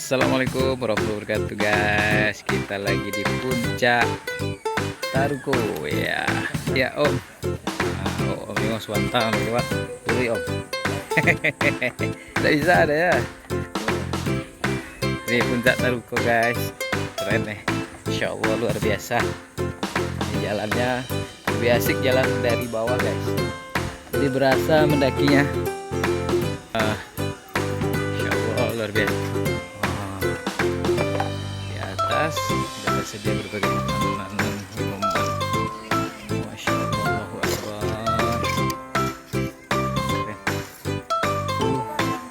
Assalamualaikum warahmatullahi wabarakatuh guys. Kita lagi di puncak Taruko ya. Ya om. Om memang swantang lewat. Ui om. Tidak bisa ada ya. Ini puncak Taruko guys. Keren nih. Insya Allah luar biasa. Ini jalannya lebih asik jalan dari bawah guys. Jadi berasa mendakinya. Insya Allah luar biasa. Sudah tersedia berbagai makanan minuman. Masya Allah, Allahu Akbar.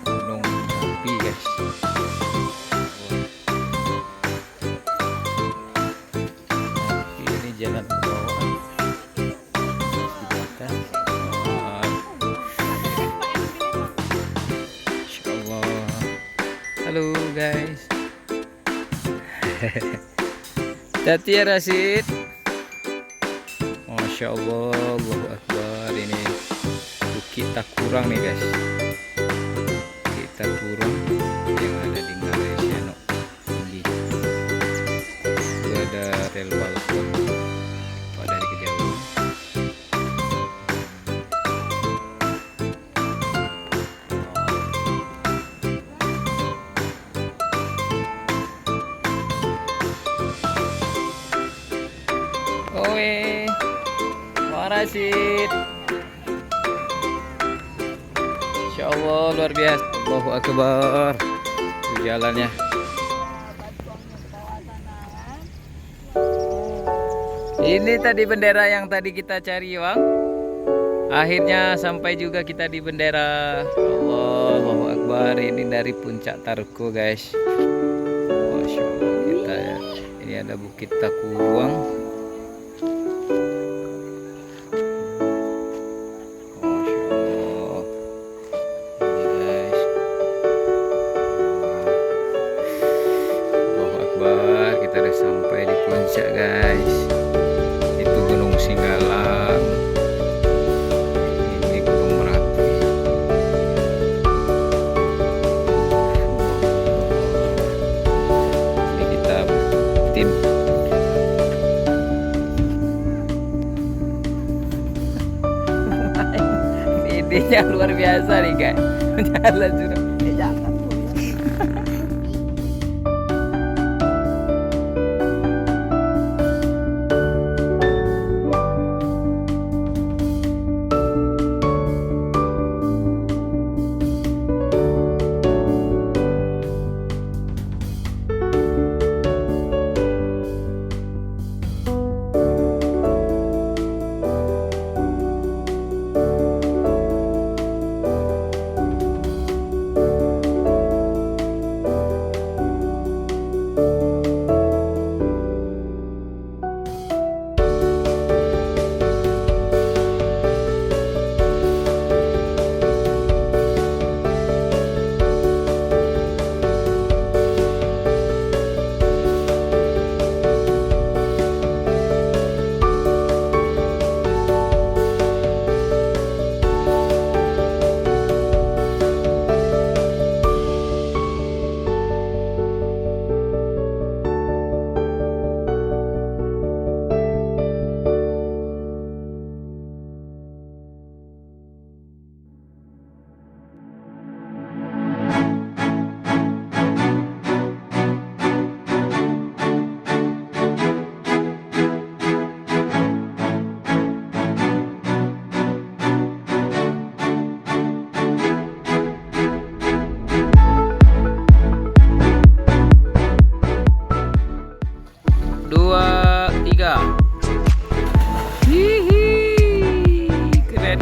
Gunung api guys. Ini jalan ke bawah. Di atas. Masya Allah. Halo guys. Hati ya Rasid. Masya Allah, Allahu Akbar. Ini Bukit Takurang nih guys. Bukit Takurang yang ada di Malaysia no. Ini itu ada rel balkon dari kejauhan. Oke, Rasid. Insya Allah luar biasa. Allahu Akbar. Itu jalannya. Ini tadi bendera yang tadi kita cari bang. Akhirnya sampai juga kita di bendera. Allahu Akbar. Ini dari puncak Taruko guys. Masya Allah kita ya. Ini ada Bukit Takurang. Kita udah sampai di puncak guys. Itu Gunung Singgalang. Ini Gunung Merapi. Ini kita tim. Idenya luar biasa nih guys. Jalan sudah.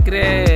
Keren.